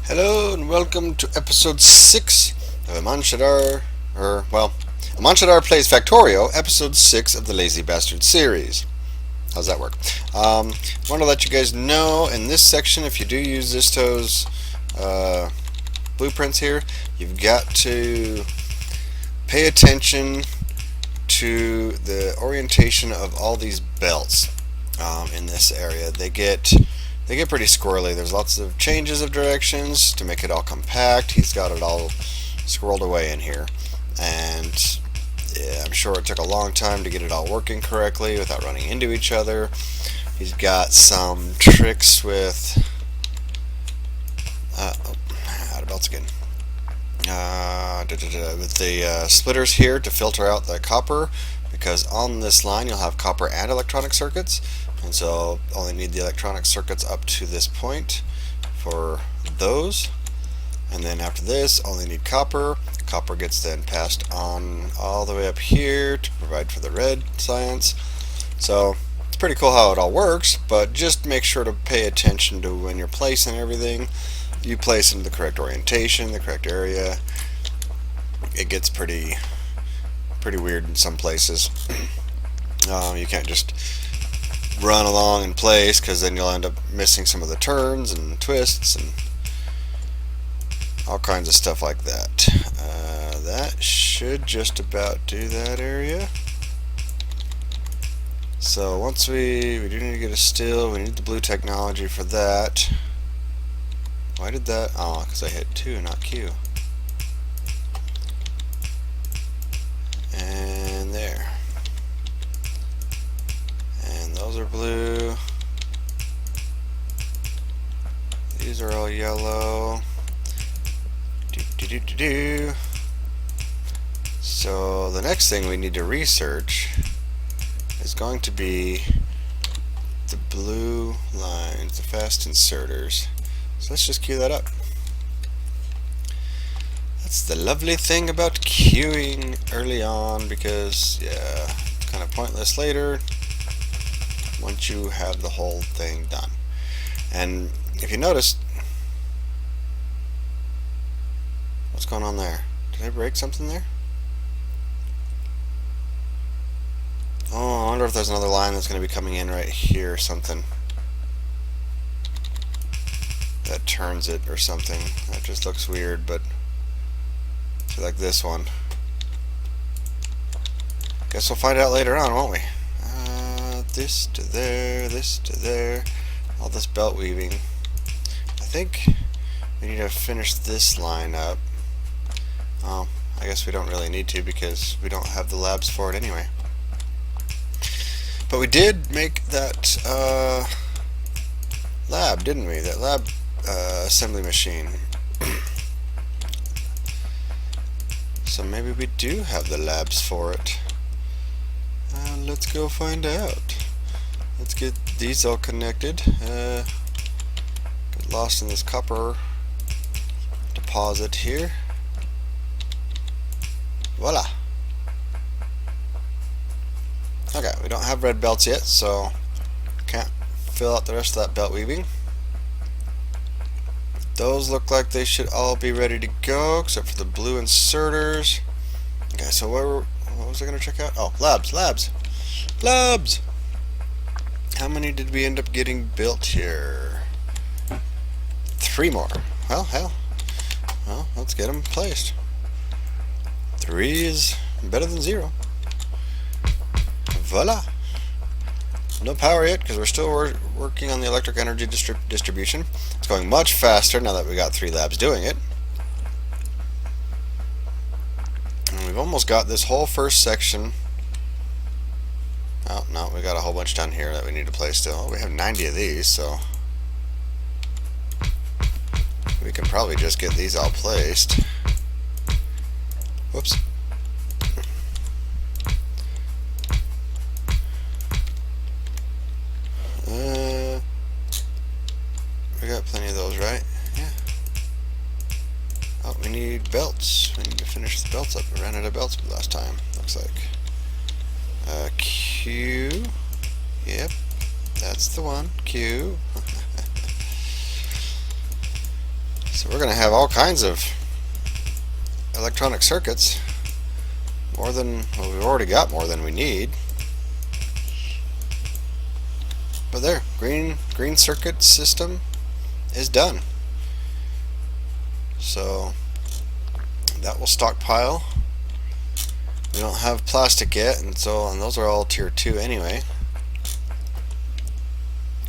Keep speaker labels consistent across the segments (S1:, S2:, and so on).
S1: Hello and welcome to episode 6 of Amanshadar, Amanshadar Plays Factorio, episode 6 of the Lazy Bastard series. How's that work? I want to let you guys know in this section, if you do use Zistau's blueprints here, you've got to pay attention to the orientation of all these belts in this area. They get pretty squirrely. There's lots of changes of directions to make it all compact. He's got it all squirreled away in here, and yeah, I'm sure it took a long time to get it all working correctly without running into each other. He's got some tricks with out of belts again. With the splitters here to filter out the copper, because on this line you'll have copper and electronic circuits, and so only need the electronic circuits up to this point for those, and then after this only need copper. Copper gets then passed on all the way up here to provide for the red science. So it's pretty cool how it all works, but just make sure to pay attention to when you're placing everything. You place in the correct orientation, the correct area. It gets pretty weird in some places. You can't just run along in place, because then you'll end up missing some of the turns and twists and all kinds of stuff like that. That should just about do that area. So once we do need to get a still, we need the blue technology for that. Why did that? Oh, because I hit 2, not Q. And there. And those are blue. These are all yellow. Do. So the next thing we need to research is going to be the blue lines, the fast inserters. So let's just queue that up. That's the lovely thing about queuing early on, because yeah, it's kind of pointless later once you have the whole thing done. And if you notice, what's going on there? Did I break something there? Oh, I wonder if there's another line that's going to be coming in right here or something that turns it or something. That just looks weird, but like this one. Guess we'll find out later on, won't we? This to there, this to there. All this belt weaving. I think we need to finish this line up. Oh, I guess we don't really need to, because we don't have the labs for it anyway. But we did make that lab, didn't we? That lab assembly machine. So maybe we do have the labs for it. Let's go find out. Let's get these all connected. Get lost in this copper deposit here. Voila. Okay, we don't have red belts yet, so can't fill out the rest of that belt weaving. Those look like they should all be ready to go, except for the blue inserters. Okay, so what was I going to check out? Oh, labs. How many did we end up getting built here? 3 more. Well, hell. Well, let's get them placed. 3 is better than 0. Voila. No power yet, because we're still working on the electric energy distribution. It's going much faster now that we got 3 labs doing it. And we've almost got this whole first section. Oh, no, we got a whole bunch down here that we need to place still. We have 90 of these, so we can probably just get these all placed. Whoops. We got plenty of those, right? Yeah. Oh, we need belts. We need to finish the belts up. We ran out of belts last time, looks like. Q. Yep, that's the one. Q. So we're going to have all kinds of electronic circuits. More than, well, we've already got more than we need. But there, green circuit system is done. So that will stockpile. We don't have plastic yet, and those are all tier 2 anyway.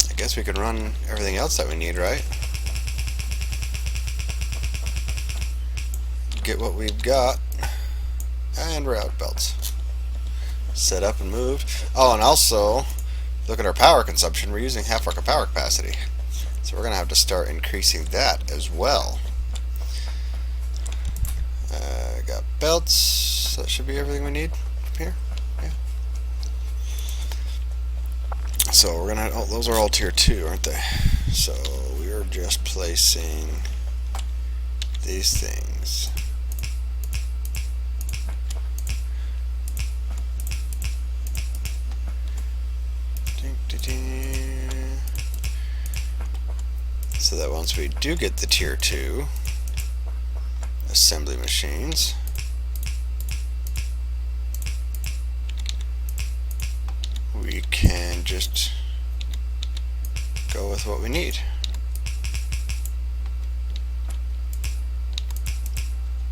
S1: I guess we can run everything else that we need, right? Get what we've got, and we're out of belts. Set up and moved. Oh, and also look at our power consumption. We're using half our power capacity, so we're gonna have to start increasing that as well. Got belts. That should be everything we need from here. Yeah. So we're gonna. Oh, those are all tier 2, aren't they? So we are just placing these things. So that once we do get the tier 2 assembly machines, we can just go with what we need.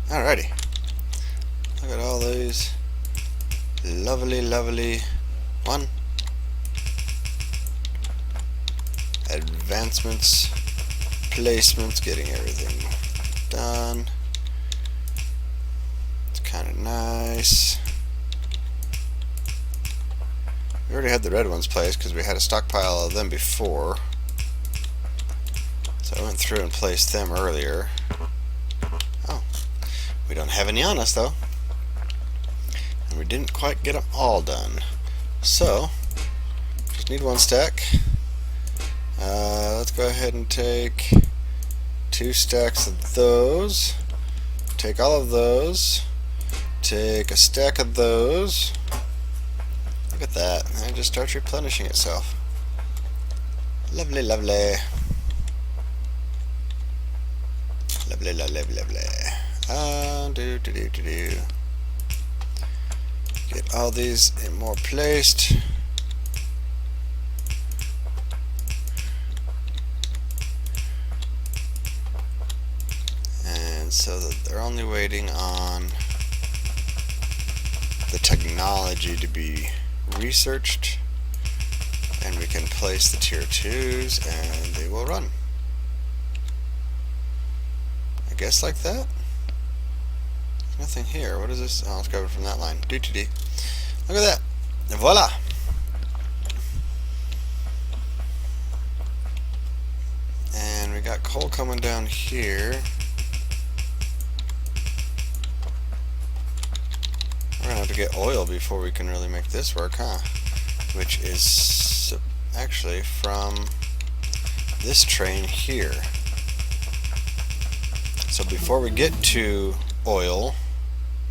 S1: Alrighty. Look at all these lovely advancements, placements, getting everything done. It's kind of nice. We already had the red ones placed because we had a stockpile of them before. So I went through and placed them earlier. Oh, we don't have any on us though. And we didn't quite get them all done. So, just need one stack. Let's go ahead and take 2 stacks of those. Take all of those. Take a stack of those. Look at that. And it just starts replenishing itself. Lovely. Lovely. Get all these in more placed. And so that they're only waiting on the technology to be researched, and we can place the tier 2s and they will run. I guess like that. There's nothing here. What is this? Oh, it's covered from that line. Look at that. Voila. And we got coal coming down here. We're gonna have to get oil before we can really make this work, huh? Which is actually from this train here. So before we get to oil,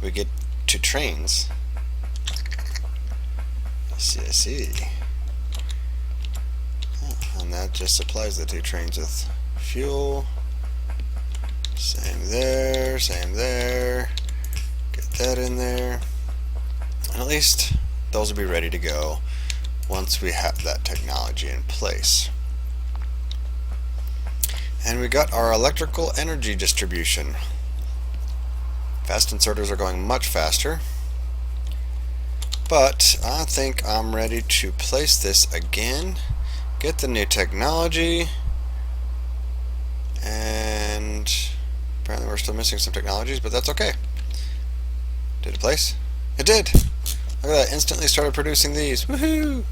S1: we get to trains. I see. Oh, and that just supplies the 2 trains with fuel. Same there. Get that in there. And at least those will be ready to go once we have that technology in place. And we got our electrical energy distribution. Fast inserters are going much faster, but I think I'm ready to place this again, get the new technology, and apparently we're still missing some technologies, but that's okay. Did it place? It did! Look at that, instantly started producing these. Woohoo!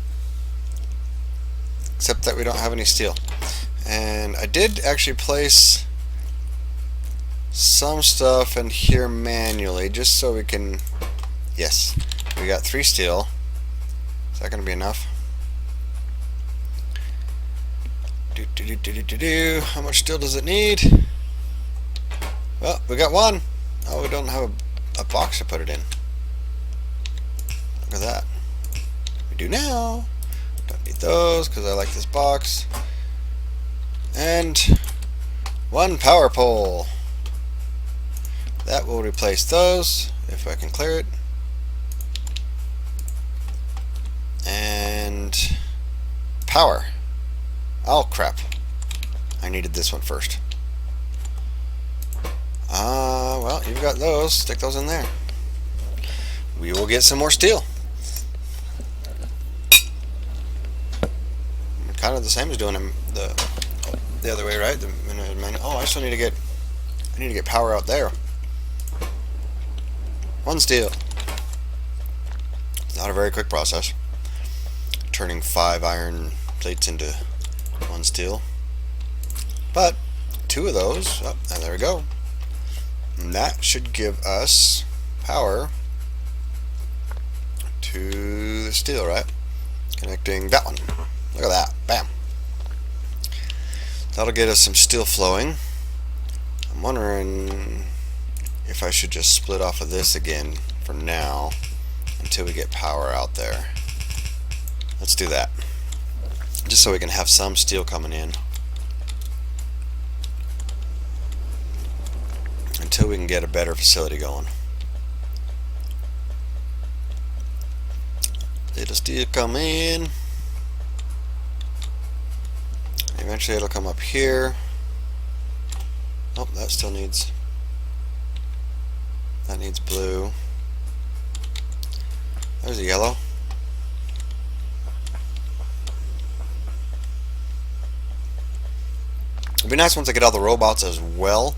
S1: Except that we don't have any steel. And I did actually place some stuff in here manually, just so we can... Yes, we got 3 steel. Is that going to be enough? How much steel does it need? Well, we got 1. Oh, we don't have a box to put it in. Look at that. We do now. Don't need those because I like this box. And 1 power pole. That will replace those, if I can clear it. And power. Oh crap. I needed this one first. Well, you've got those. Stick those in there. We will get some more steel. Kind of the same as doing them the other way, right? Oh, I still need to get power out there. 1 steel. Not a very quick process. Turning 5 iron plates into 1 steel. But 2 of those, oh, and there we go. And that should give us power to the steel, right? Connecting that one. Look at that. Bam. That'll get us some steel flowing. I'm wondering if I should just split off of this again for now until we get power out there. Let's do that. Just so we can have some steel coming in. Until we can get a better facility going. It'll still come in. Eventually it'll come up here. Oh, that still needs... That needs blue. There's a yellow. It'd be nice once I get all the robots as well.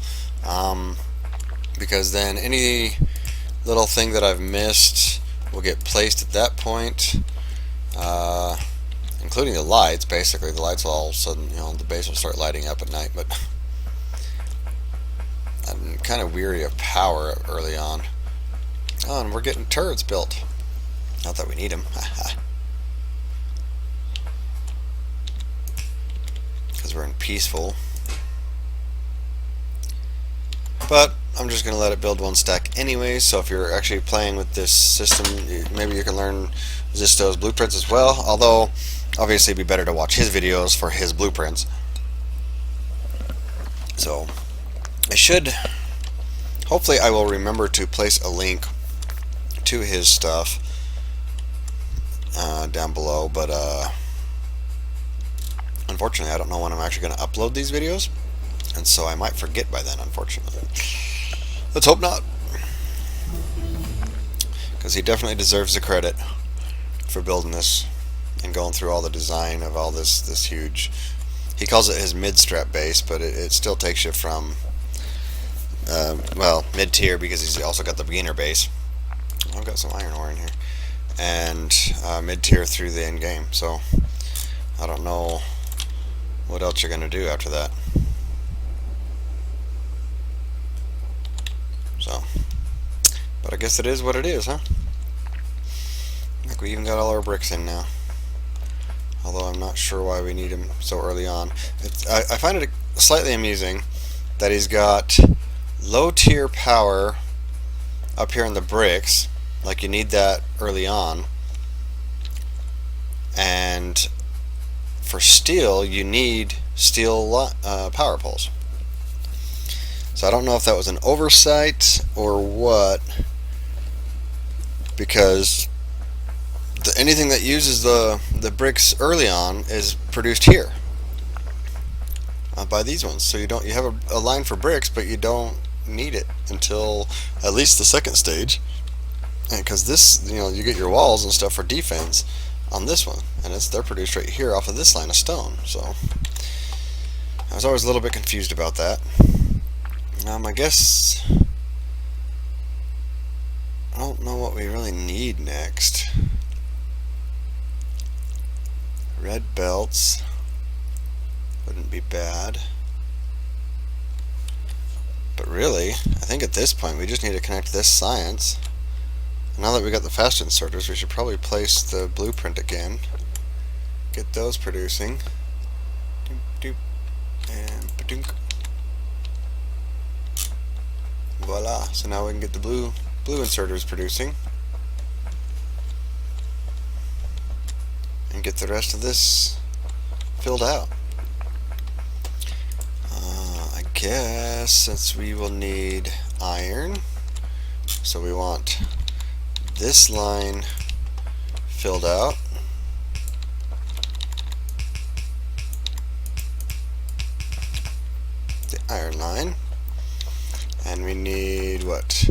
S1: Because then any little thing that I've missed will get placed at that point, including the lights. Basically, the lights will all of a sudden, the base will start lighting up at night. But I'm kind of weary of power early on. Oh, and we're getting turrets built. Not that we need them. Because we're in peaceful. But I'm just going to let it build 1 stack anyway, so if you're actually playing with this system, maybe you can learn Zistau's blueprints as well, although obviously it'd be better to watch his videos for his blueprints. So hopefully I will remember to place a link to his stuff down below, but unfortunately I don't know when I'm actually going to upload these videos. And so I might forget by then, unfortunately. Let's hope not. Because he definitely deserves the credit for building this and going through all the design of all this huge... He calls it his Midstrap base, but it still takes you from, well, mid-tier, because he's also got the beginner base. I've got some iron ore in here. And mid-tier through the end game. So I don't know what else you're going to do after that. So, but I guess it is what it is, huh? I think we even got all our bricks in now. Although I'm not sure why we need them so early on. I find it slightly amusing that he's got low tier power up here in the bricks, like you need that early on, and for steel you need steel power poles. So I don't know if that was an oversight or what, because anything that uses the bricks early on is produced here by these ones. So you have a line for bricks, but you don't need it until at least the second stage, because this, you get your walls and stuff for defense on this one, and they're produced right here off of this line of stone. So I was always a little bit confused about that. I guess I don't know what we really need next. Red belts wouldn't be bad. But really, I think at this point we just need to connect this science. Now that we got the fast inserters, we should probably place the blueprint again. Get those producing. Doop, doop, and ba-dunk. Voila. So now we can get the blue inserters producing. And get the rest of this filled out. I guess since we will need iron, so we want this line filled out. The iron line. And we need what?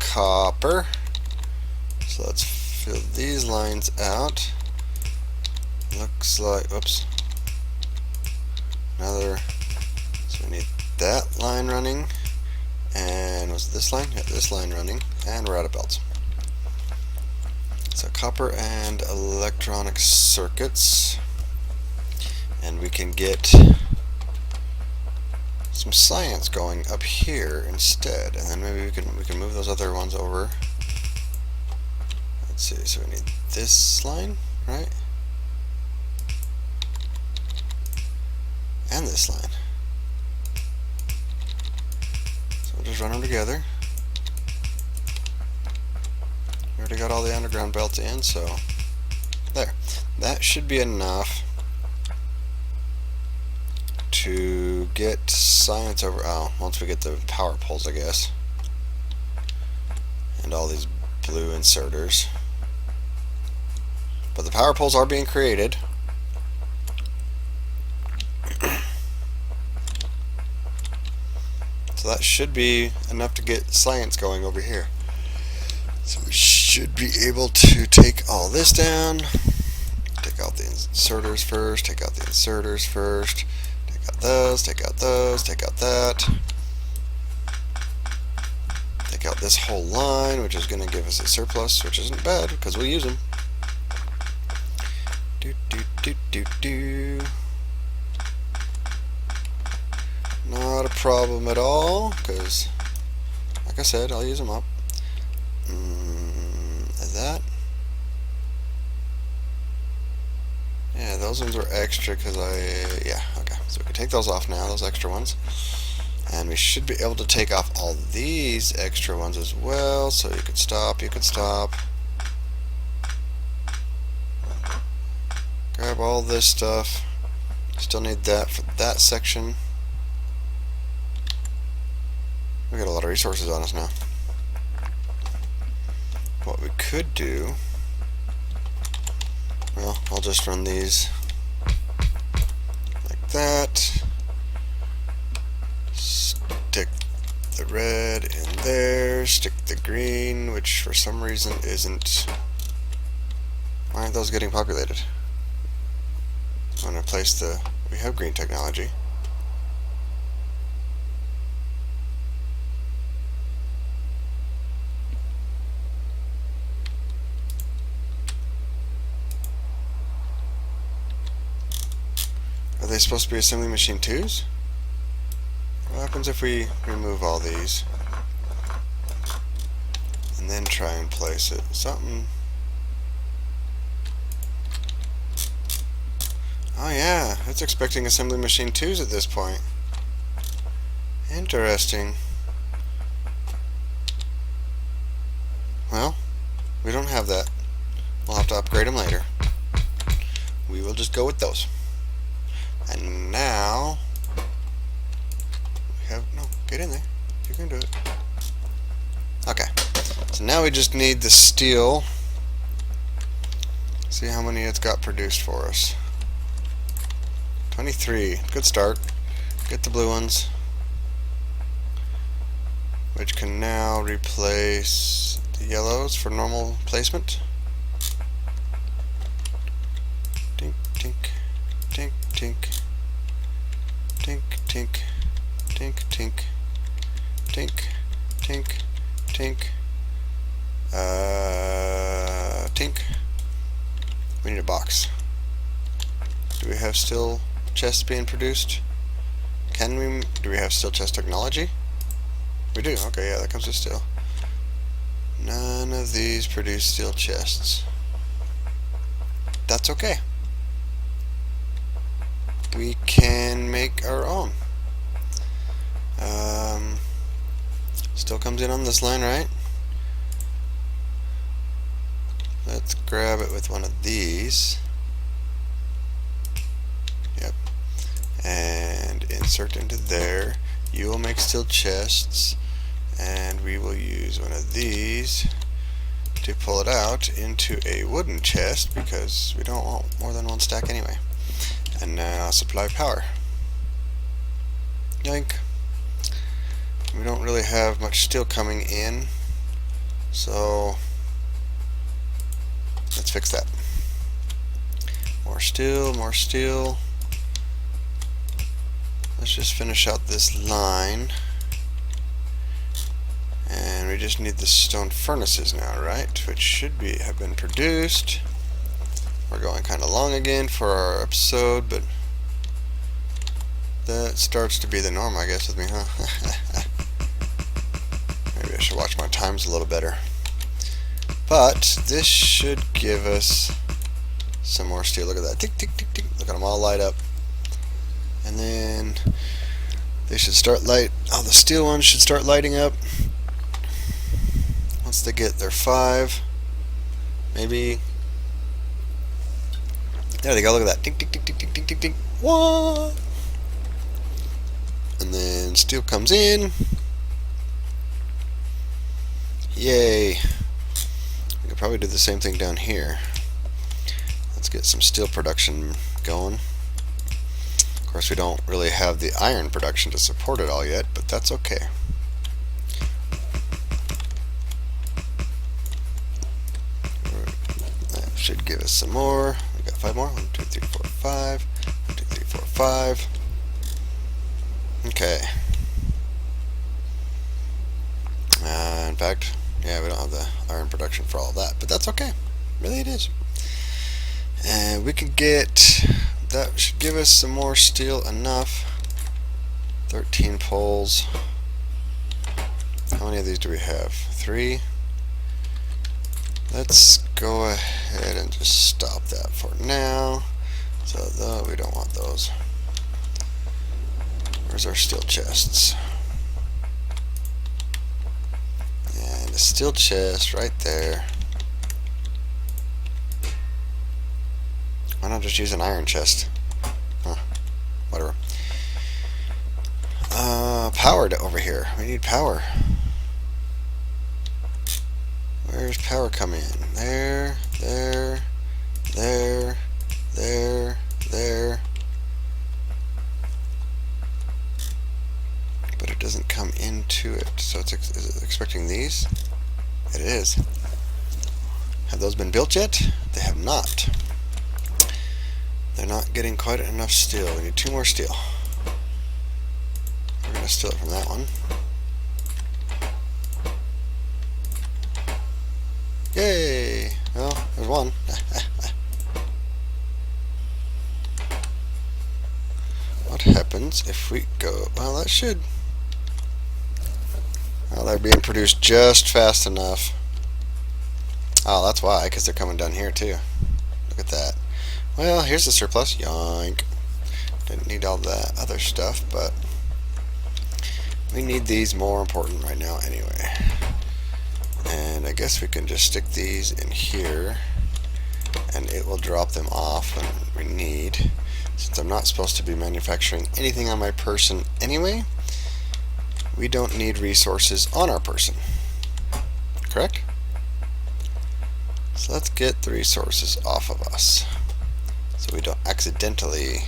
S1: Copper. So let's fill these lines out. Looks like, oops. Another, so we need that line running. And was it this line? Yeah, this line running. And we're out of belts. So copper and electronic circuits. And we can get some science going up here instead, and then maybe we can move those other ones over. Let's see, so we need this line, right? And this line. So we'll just run them together. We already got all the underground belts in, so there. That should be enough to get science over, once we get the power poles, I guess, and all these blue inserters. But the power poles are being created. So that should be enough to get science going over here. So we should be able to take all this down, take out the inserters first, take out the inserters first, take out those, take out those, take out that. Take out this whole line, which is going to give us a surplus, which isn't bad because we'll use them. Not a problem at all because, like I said, I'll use them up. Is that? Yeah, those ones are extra because yeah, okay. So we can take those off now, those extra ones. And we should be able to take off all these extra ones as well. So you could stop, you could stop. Grab all this stuff. Still need that for that section. We got a lot of resources on us now. What we could do, well, I'll just run these like that. Stick the red in there, stick the green, which for some reason isn't. Why aren't those getting populated? I'm going to place the, we have green technology. Are they supposed to be assembly machine 2s? What happens if we remove all these and then try and place it? Something. Oh yeah, it's expecting assembly machine 2s at this point. Interesting. Well, we don't have that. We'll have to upgrade them later. We will just go with those. And now we have, no, get in there. You can do it. Okay. So now we just need the steel. See how many it's got produced for us. 23. Good start. Get the blue ones, which can now replace the yellows for normal placement. Tink, tink, tink, tink, tink, tink, tink, tink, tink, tink, tink, tink. We need a box. Do we have still chests being produced? Do we have steel chest technology? We do. Okay, yeah, that comes with steel. None of these produce steel chests. That's okay. We can make our own. Still comes in on this line, right? Let's grab it with one of these. Yep. And insert into there. You will make steel chests, and we will use one of these to pull it out into a wooden chest because we don't want more than one stack anyway. And now supply power. Yoink. We don't really have much steel coming in, so let's fix that. More steel, more steel. Let's just finish out this line. And we just need the stone furnaces now, right? Which should have been produced. We're going kind of long again for our episode, but that starts to be the norm, I guess, with me, huh? Maybe I should watch my times a little better. But this should give us some more steel. Look at that. Tick, tick, tick, tick. Look at them all light up. And then they should start the steel ones should start lighting up once they get their 5. Maybe. There they go. Look at that. Tick, tick, tick, tick, tick, tick, tick, tick. What? And then steel comes in. Yay. We could probably do the same thing down here. Let's get some steel production going. Of course, we don't really have the iron production to support it all yet, but that's okay. That should give us some more. We got 5 more. 1, 2, 3, 4, 5. 1, 2, 3, 4, 5. Okay. In fact, yeah, we don't have the iron production for all of that, but that's okay. Really, it is. And we can get, that should give us some more steel enough. 13 poles. How many of these do we have? 3. Let's go ahead and just stop that for now. So though we don't want those. Where's our steel chests? And a steel chest right there. Why not just use an iron chest? Huh. Whatever. Power over here. We need power. Where's power coming in? There, there, there, there, there. But it doesn't come into it. So is it expecting these? It is. Have those been built yet? They have not. They're not getting quite enough steel. We need 2 more steel. We're going to steal it from that one. Yay! Well, there's one. What happens if we go... Well, that should... Well, they're being produced just fast enough. Oh, that's why, because they're coming down here too. Look at that. Well, here's the surplus. Yoink. Didn't need all that other stuff, but we need these more important right now anyway. And I guess we can just stick these in here and it will drop them off when we need. Since I'm not supposed to be manufacturing anything on my person anyway, we don't need resources on our person. Correct? So let's get the resources off of us so we don't accidentally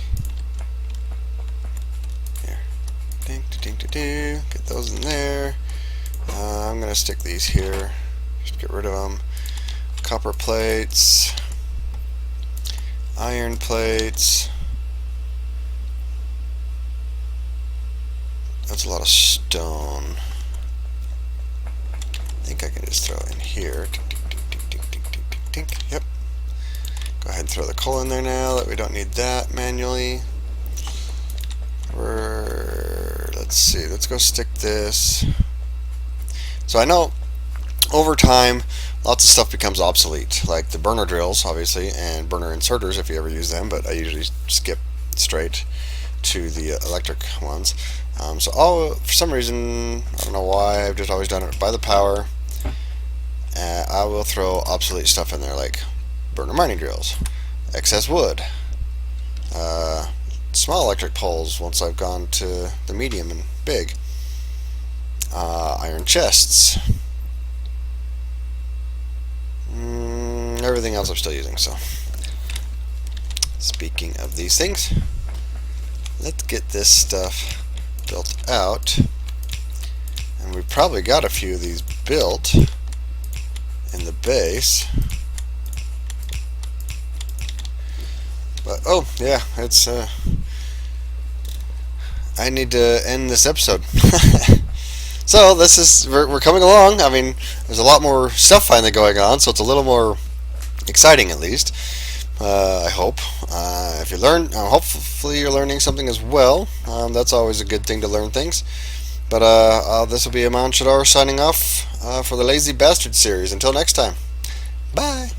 S1: here. Ding, ding, ding, ding. Get those in there. I'm gonna stick these here. Just get rid of them. Copper plates, iron plates. That's a lot of stone. I think I can just throw it in here. Tink, tink, tink, tink, tink, tink, tink, tink. Yep. Go ahead and throw the coal in there now that we don't need that manually. Let's see. Let's go stick this. So I know over time lots of stuff becomes obsolete, like the burner drills, obviously, and burner inserters if you ever use them, but I usually skip straight to the electric ones. So for some reason, I don't know why, I've just always done it by the power. I will throw obsolete stuff in there, like burner mining drills, excess wood, small electric poles once I've gone to the medium and big. Iron chests. Everything else I'm still using. So, speaking of these things, let's get this stuff built out. And we've probably got a few of these built in the base. But, oh, yeah, it's, I need to end this episode. So, we're coming along. I mean, there's a lot more stuff finally going on, so it's a little more exciting at least. I hope. If you learn, hopefully you're learning something as well. That's always a good thing to learn things. But this will be Aman Shadar signing off for the Lazy Bastard series. Until next time. Bye.